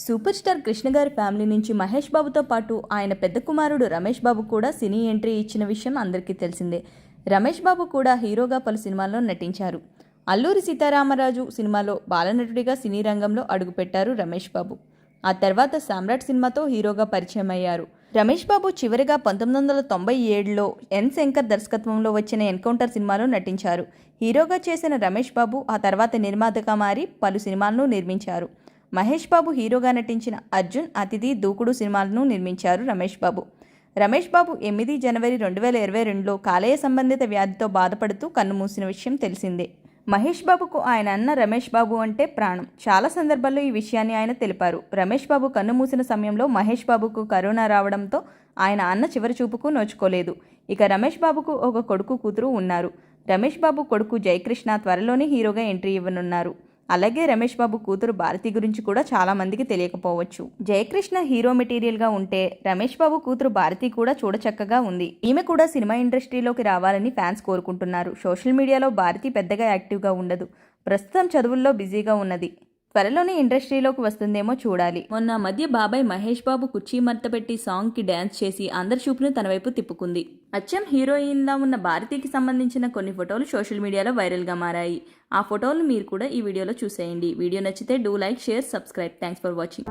Super star Krishna గారి family నుంచి మహేష్ బాబుతో పాటు ఆయన పెద్ద కుమారుడు రమేష్ బాబు కూడా సినీ ఎంట్రీ ఇచ్చిన విషయం అందరికీ తెలిసిందే. రమేష్ బాబు కూడా హీరోగా పలు సినిమాల్లో నటించారు. అల్లూరి సీతారామరాజు సినిమాలో బాలనటుడిగా సినీ రంగంలో అడుగుపెట్టారు రమేష్ బాబు. ఆ తర్వాత సామ్రాట్ సినిమాతో హీరోగా పరిచయం అయ్యారు. రమేష్ బాబు చివరిగా 1997లో ఎన్ శంకర్ దర్శకత్వంలో వచ్చిన ఎన్కౌంటర్ సినిమాలో నటించారు. హీరోగా చేసిన రమేష్ బాబు ఆ తర్వాత నిర్మాతగా మారి పలు సినిమాలను నిర్మించారు. మహేష్ బాబు హీరోగా నటించిన అర్జున్, అతిథి, దూకుడు సినిమాలను నిర్మించారు రమేష్ బాబు. రమేష్ బాబు 8 జనవరి 2022లో కాలేయ సంబంధిత వ్యాధితో బాధపడుతూ కన్నుమూసిన విషయం తెలిసిందే. మహేష్ బాబుకు ఆయన అన్న రమేష్ బాబు అంటే ప్రాణం. చాలా సందర్భాల్లో ఈ విషయాన్ని ఆయన తెలిపారు. రమేష్ బాబు కన్నుమూసిన సమయంలో మహేష్ బాబుకు కరోనా రావడంతో ఆయన అన్న చివరి చూపుకు నోచుకోలేదు. ఇక రమేష్ బాబుకు ఒక కొడుకు, కూతురు ఉన్నారు. రమేష్ బాబు కొడుకు జయకృష్ణ త్వరలోనే హీరోగా ఎంట్రీ ఇవ్వనున్నారు. అలాగే రమేష్ బాబు కూతురు భారతి గురించి కూడా చాలా మందికి తెలియకపోవచ్చు. జయకృష్ణ హీరో మెటీరియల్గా ఉంటే రమేష్ బాబు కూతురు భారతి కూడా చూడచక్కగా ఉంది. ఈమె కూడా సినిమా ఇండస్ట్రీలోకి రావాలని ఫ్యాన్స్ కోరుకుంటున్నారు. సోషల్ మీడియాలో భారతి పెద్దగా యాక్టివ్గా ఉండదు. ప్రస్తుతం చదువుల్లో బిజీగా ఉన్నది. త్వరలోనే ఇండస్ట్రీలోకి వస్తుందేమో చూడాలి. మొన్న మధ్య బాబాయ్ మహేష్ బాబు కుర్చీ మర్తపెట్టి సాంగ్కి డ్యాన్స్ చేసి అందరి చూపును తన వైపు తిప్పుకుంది. అచ్చం హీరోయిన్లా ఉన్న భారతికి సంబంధించిన కొన్ని ఫోటోలు సోషల్ మీడియాలో వైరల్గా మారాయి. ఆ ఫోటోలు మీరు కూడా ఈ వీడియోలో చూసేయండి. వీడియో నచ్చితే do like, share, subscribe. Thanks for watching.